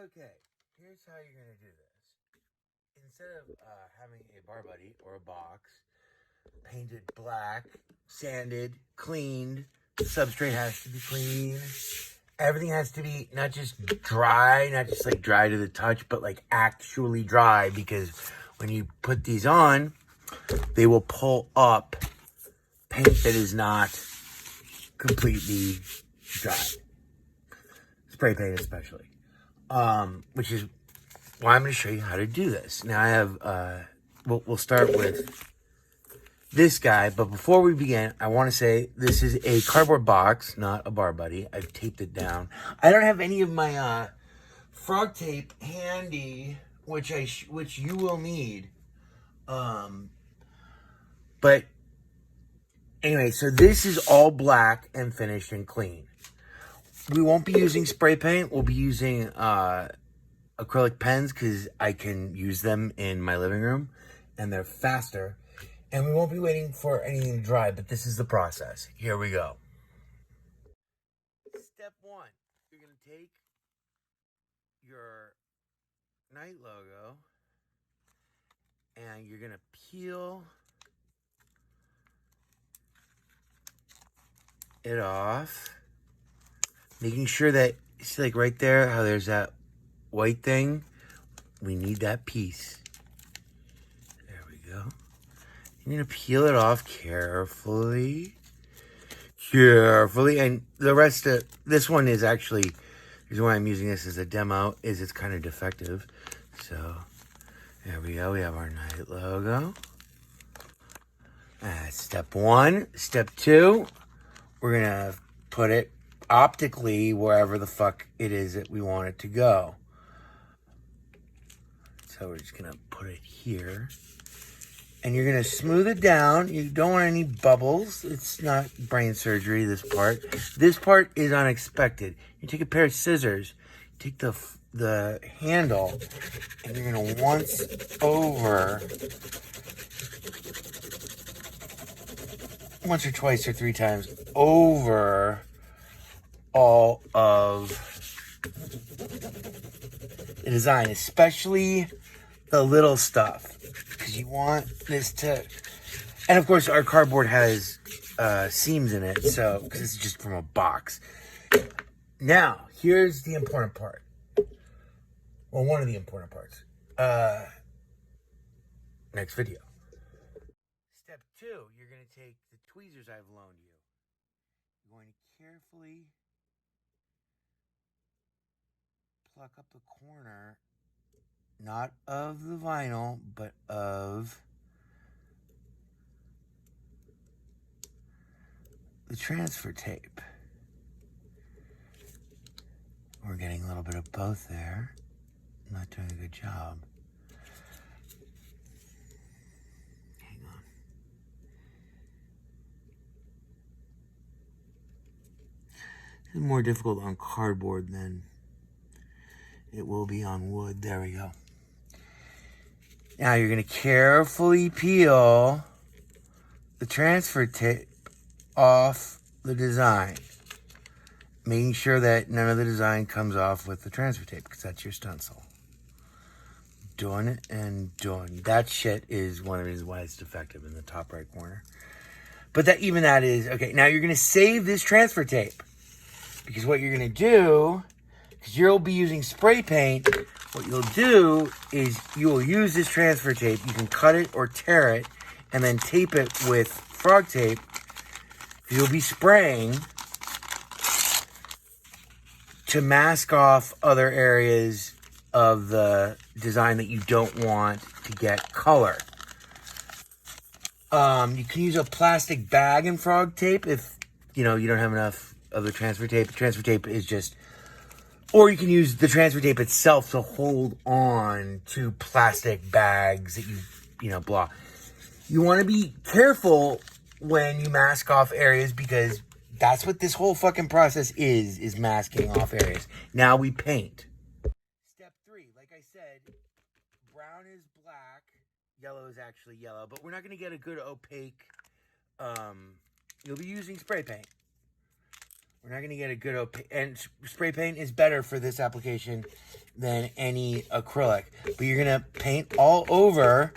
Okay, here's how you're going to do this. Instead of having a bar buddy or a box painted black, sanded, cleaned, the substrate has to be clean. Everything has to be not just dry, not just like dry to the touch, but like actually dry, because when you put these on, they will pull up paint that is not completely dry. Spray paint especially. Which is why I'm going to show you how to do this. Now I have, we'll start with this guy, but before we begin, I want to say this is a cardboard box, not a bar buddy. I've taped it down. I don't have any of my frog tape handy, which you will need. But anyway, so this is all black and finished and clean. We won't be using spray paint. We'll be using acrylic pens because I can use them in my living room and they're faster. And we won't be waiting for anything to dry, but this is the process. Here we go. Step one, you're going to take your night logo and you're going to peel it off, making sure that, see like right there, how there's that white thing? We need that piece. There we go. I'm going to peel it off carefully. And the rest of this one is actually, the reason why I'm using this as a demo is it's kind of defective. So there we go. We have our night logo. Step one. Step two, we're going to put it optically wherever the fuck it is that we want it to go. So we're just going to put it here. And you're going to smooth it down. You don't want any bubbles. It's not brain surgery, this part. This part is unexpected. You take a pair of scissors, take the handle, and you're going to once or twice or three times over all of the design, especially the little stuff. Because you want this to, and of course our cardboard has seams in it, so because it's just from a box. Now here's the important part. Well, one of the important parts. Next video. Step two, you're going to take the tweezers I've loaned you. You're going to carefully pluck up the corner, not of the vinyl, but of the transfer tape. We're getting a little bit of both there. I'm not doing a good job. Hang on. This is more difficult on cardboard than it will be on wood. There we go. Now you're going to carefully peel the transfer tape off the design, making sure that none of the design comes off with the transfer tape, because that's your stencil. Doing it and doing. That shit is one of the reasons why it's defective in the top right corner. But that is, okay, now you're going to save this transfer tape, because what you're going to do, because you'll be using spray paint, what you'll do is you will use this transfer tape. You can cut it or tear it and then tape it with frog tape. You'll be spraying to mask off other areas of the design that you don't want to get color. You can use a plastic bag in frog tape if you don't have enough of the transfer tape. The transfer tape is just, or you can use the transfer tape itself to hold on to plastic bags that you blah. You want to be careful when you mask off areas, because that's what this whole fucking process is masking off areas. Now we paint. Step three, like I said, brown is black, yellow is actually yellow, but we're not going to get a good opaque, you'll be using spray paint. We're not going to get a good opaque, and spray paint is better for this application than any acrylic. But you're going to paint all over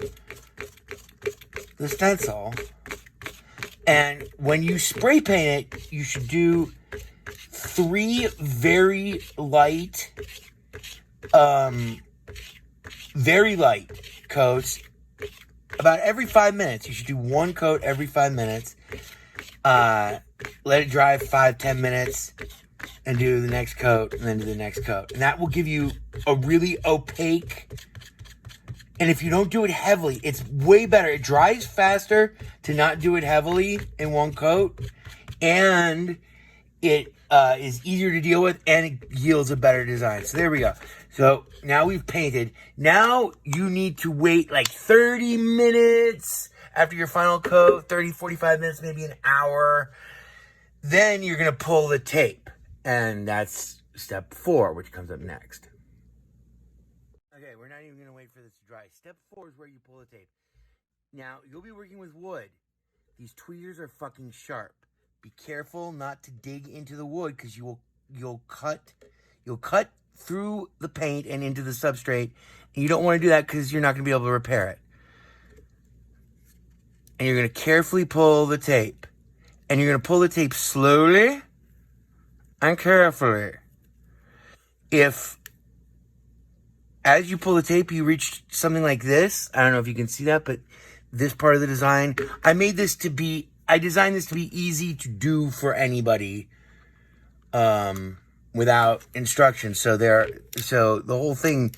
the stencil. And when you spray paint it, you should do 3 very light coats about every 5 minutes. You should do 1 coat every 5 minutes. Let it dry 5-10 minutes and do the next coat and then do the next coat. And that will give you a really opaque. And if you don't do it heavily, it's way better. It dries faster to not do it heavily in 1 coat. And it is easier to deal with, and it yields a better design. So there we go. So now we've painted. Now you need to wait like 30 minutes after your final coat, 30, 45 minutes, maybe an hour. Then you're going to pull the tape. And that's step 4, which comes up next. Okay, we're not even going to wait for this to dry. Step 4 is where you pull the tape. Now, you'll be working with wood. These tweezers are fucking sharp. Be careful not to dig into the wood, because you'll cut through the paint and into the substrate. And you don't want to do that because you're not going to be able to repair it. And you're going to carefully pull the tape. And you're going to pull the tape slowly and carefully. If, as you pull the tape, you reach something like this. I don't know if you can see that, but this part of the design, I designed this to be easy to do for anybody, without instructions. So the whole thing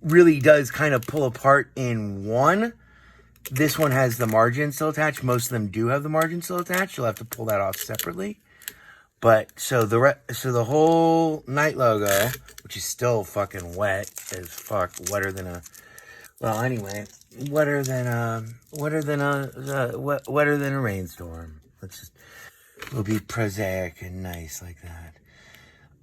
really does kind of pull apart in one. This one has the margin still attached. Most of them do have the margin still attached. You'll have to pull that off separately. But so the whole Night logo, which is still fucking wet as fuck, wetter than a rainstorm. We'll be prosaic and nice like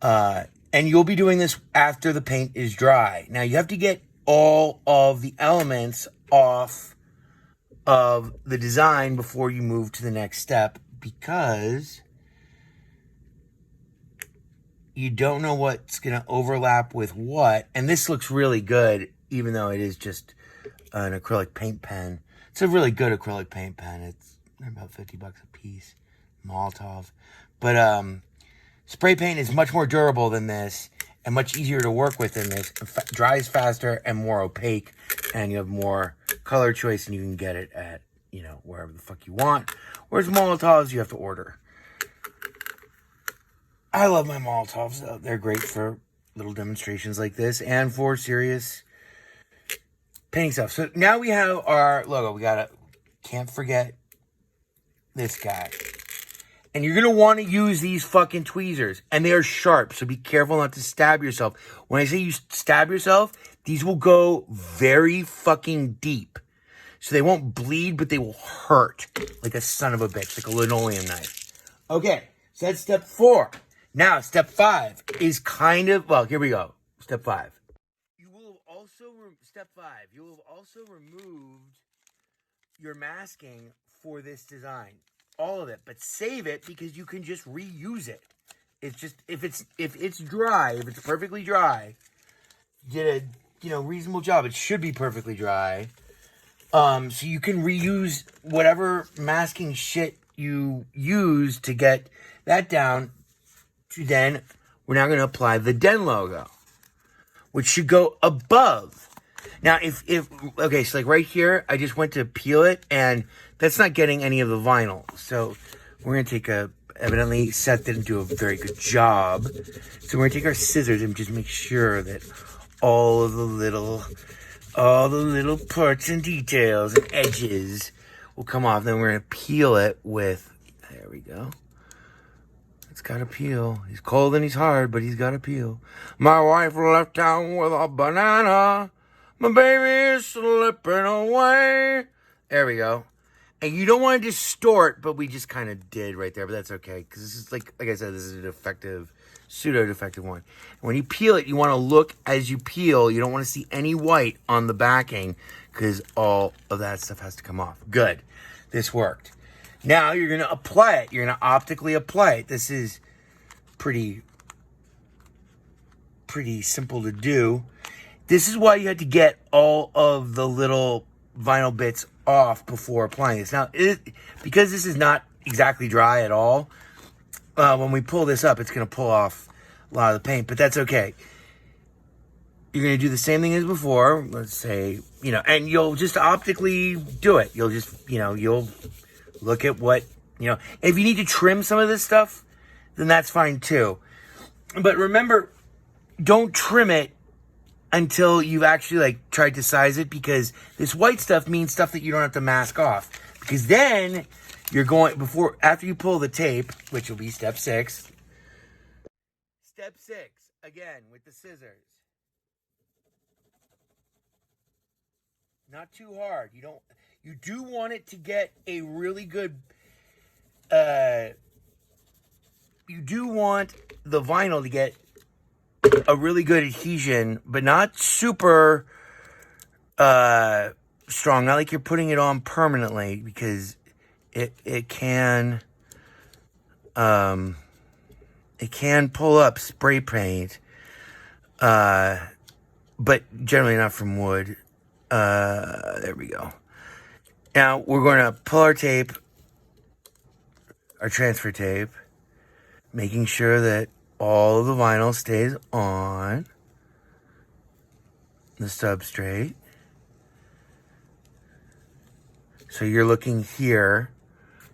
that. And you'll be doing this after the paint is dry. Now you have to get all of the elements off of the design before you move to the next step, because you don't know what's going to overlap with what. And this looks really good, even though it is just an acrylic paint pen. It's a really good acrylic paint pen. It's about $50 a piece. Molotov. But spray paint is much more durable than this and much easier to work with than this. It dries faster and more opaque, and you have more color choice, and you can get it at, wherever the fuck you want. Whereas Molotovs, you have to order. I love my Molotovs. They're great for little demonstrations like this and for serious painting stuff. So now we have our logo. Can't forget this guy. And you're going to want to use these fucking tweezers. And they are sharp, so be careful not to stab yourself. When I say you stab yourself, these will go very fucking deep. So they won't bleed, but they will hurt like a son of a bitch, like a linoleum knife. Okay, so that's step 4. Now, step 5 is here we go. Step 5. You will have also removed your masking for this design. All of it, but save it, because you can just reuse it. It's just, if it's dry, if it's perfectly dry, you did a reasonable job. It should be perfectly dry. So you can reuse whatever masking shit you use to get that down. Then we're now going to apply the Den logo, which should go above. Now, okay, so like right here, I just went to peel it, and that's not getting any of the vinyl. So we're going to take evidently Seth didn't do a very good job. So we're going to take our scissors and just make sure that all the little parts and details and edges will come off. Then we're going to peel it with, there we go. It's got to peel. He's cold and he's hard, but he's got to peel. My wife left town with a banana. My baby is slipping away. There we go. And you don't want to distort, but we just kind of did right there, but that's okay. Because this is like I said, this is a pseudo-defective one. And when you peel it, you want to look as you peel. You don't want to see any white on the backing, because all of that stuff has to come off. Good. This worked. Now you're going to apply it. You're going to optically apply it. This is pretty pretty simple to do. This is why you had to get all of the little vinyl bits off before applying this. Now, because this is not exactly dry at all, when we pull this up, it's going to pull off a lot of the paint, but that's okay. You're going to do the same thing as before. Let's say, and you'll just optically do it. You'll just, you'll look at what, if you need to trim some of this stuff, then that's fine too. But remember, don't trim it until you've actually tried to size it, because this white stuff means stuff that you don't have to mask off. Because then you're going, after you pull the tape, which will be step 6. Step 6, again, with the scissors. Not too hard. You do want it to get a really good, you do want the vinyl to get a really good adhesion, but not super strong. Not like you're putting it on permanently, because it can pull up spray paint, but generally not from wood. There we go. Now we're going to pull our tape, our transfer tape, making sure that all of the vinyl stays on the substrate. So you're looking here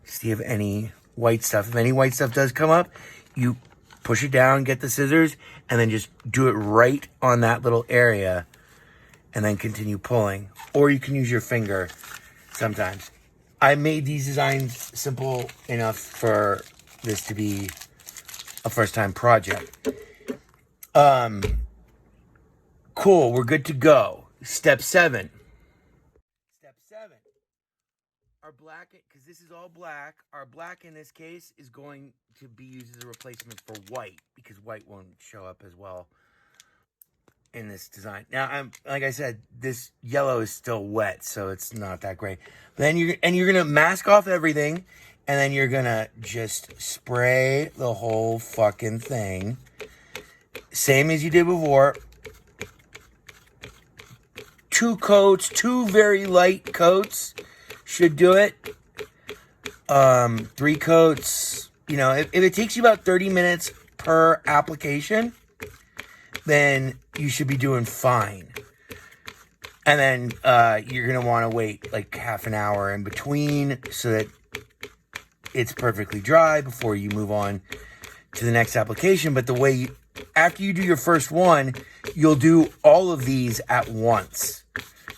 to see if any white stuff, does come up, you push it down, get the scissors, and then just do it right on that little area, and then continue pulling. Or you can use your finger sometimes. I made these designs simple enough for this to be a first-time project. Cool, we're good to go. Step 7. Step 7. Our black, because this is all black, our black in this case is going to be used as a replacement for white, because white won't show up as well in this design. Now, like I said, this yellow is still wet, so it's not that great. But then you're gonna mask off everything, and then you're gonna just spray the whole fucking thing, same as you did before. 2 coats, 2 very light coats should do it. 3 coats, if it takes you about 30 minutes per application, then you should be doing fine. And then you're going to want to wait like half an hour in between so that it's perfectly dry before you move on to the next application. But after you do your first one, you'll do all of these at once.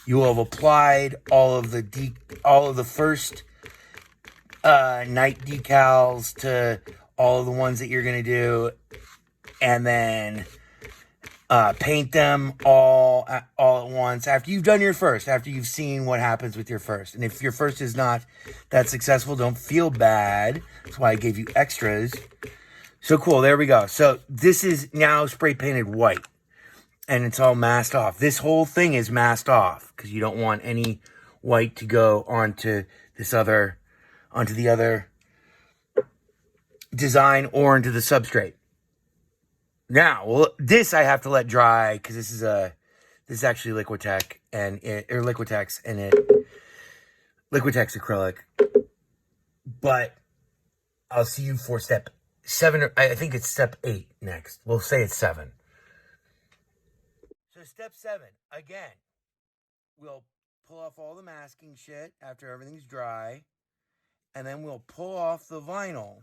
You will have applied all of the first night decals to all of the ones that you're going to do, and then paint them all at once after you've done your first, after you've seen what happens with your first. And if your first is not that successful, don't feel bad. That's why I gave you extras. So cool, there we go. So this is now spray painted white, and it's all masked off. This whole thing is masked off because you don't want any white to go onto the other design or into the substrate. Now, this I have to let dry because this is actually Liquitex Liquitex acrylic. But I'll see you for step 7. I think it's step 8 next. We'll say it's 7. So step 7, again, we'll pull off all the masking shit after everything's dry, and then we'll pull off the vinyl.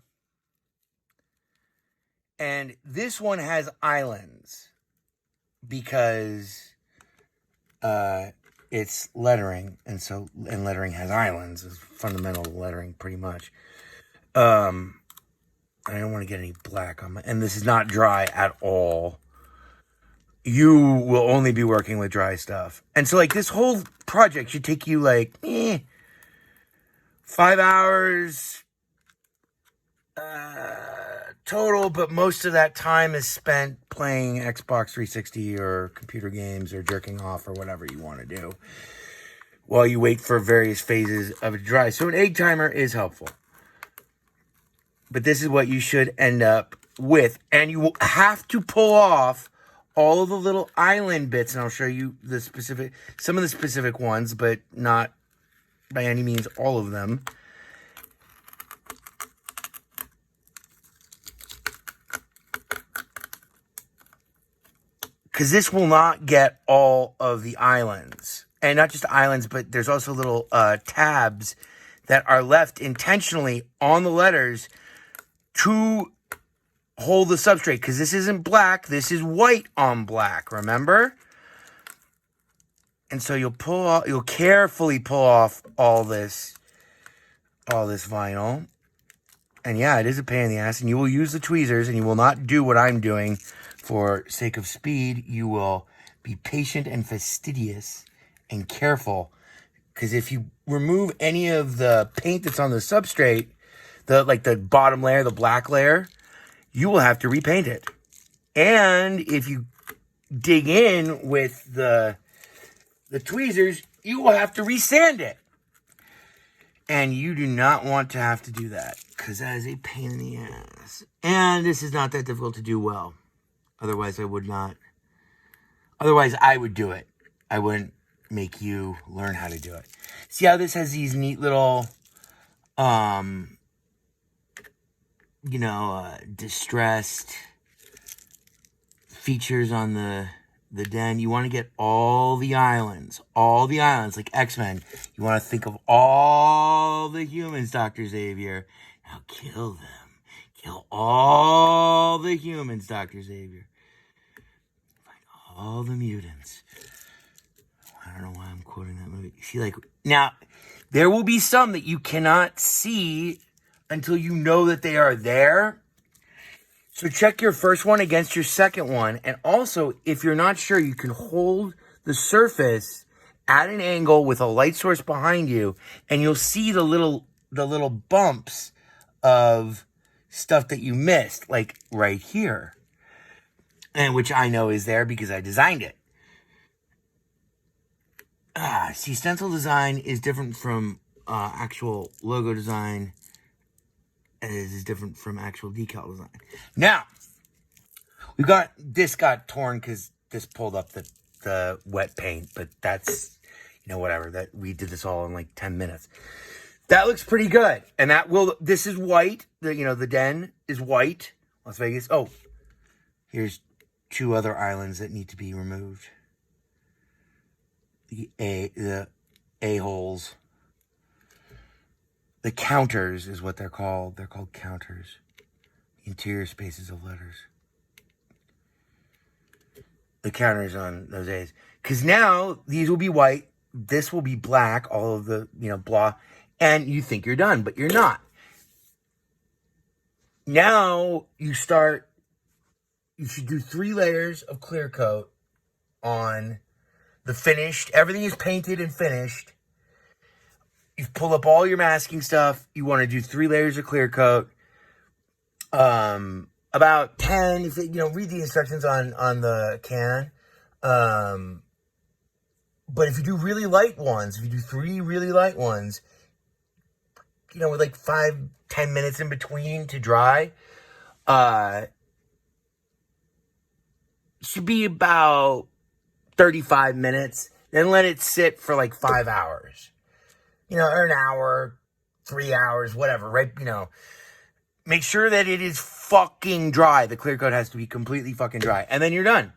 And this one has islands because it's lettering, and lettering has islands. It's fundamental lettering, pretty much. I don't want to get any black on and this is not dry at all. You will only be working with dry stuff, and so this whole project should take you 5 hours. Total, but most of that time is spent playing Xbox 360 or computer games or jerking off or whatever you want to do while you wait for various phases of it to dry. So an egg timer is helpful. But this is what you should end up with. And you will have to pull off all of the little island bits, and I'll show you some of the specific ones, but not by any means all of them. Because this will not get all of the islands. And not just islands, but there's also little tabs that are left intentionally on the letters to hold the substrate. Because this isn't black, this is white on black, remember? And so you'll carefully pull off all this vinyl. And yeah, it is a pain in the ass. And you will use the tweezers, and you will not do what I'm doing for sake of speed. You will be patient and fastidious and careful. Because if you remove any of the paint that's on the substrate, the bottom layer, the black layer, you will have to repaint it. And if you dig in with the tweezers, you will have to resand it. And you do not want to have to do that, because that is a pain in the ass. And this is not that difficult to do well. Otherwise, I would not. Otherwise, I would do it. I wouldn't make you learn how to do it. See how this has these neat little, distressed features on the den. You want to get all the islands, like X-Men. You want to think of all the humans, Dr. Xavier. Now kill them. Kill all the humans, Dr. Xavier. Find all the mutants. I don't know why I'm quoting that movie. See, now, there will be some that you cannot see until you know that they are there. So check your first one against your second one. And also, if you're not sure, you can hold the surface at an angle with a light source behind you, and you'll see the little bumps of stuff that you missed, like right here. And which I know is there because I designed it. See, stencil design is different from actual logo design. Is different from actual decal design. Now, this got torn because this pulled up the wet paint, but that's, whatever. That we did this all in like 10 minutes. That looks pretty good. And this is white. The den is white. Las Vegas. Oh, here's 2 other islands that need to be removed. The A-holes. The counters is what they're called. They're called counters. Interior spaces of letters. The counters on those A's. Because now, these will be white. This will be black. All of the, blah. And you think you're done, but you're not. Now, you should do 3 layers of clear coat on the finished. Everything is painted and finished. You've pulled up all your masking stuff. You want to do 3 layers of clear coat. About 10, read the instructions on the can. But if you do really light ones, if you do 3 really light ones, with like 5-10 minutes in between to dry, should be about 35 minutes. Then let it sit for like 5 hours. Or an hour, 3 hours, whatever, right? Make sure that it is fucking dry. The clear coat has to be completely fucking dry. And then you're done.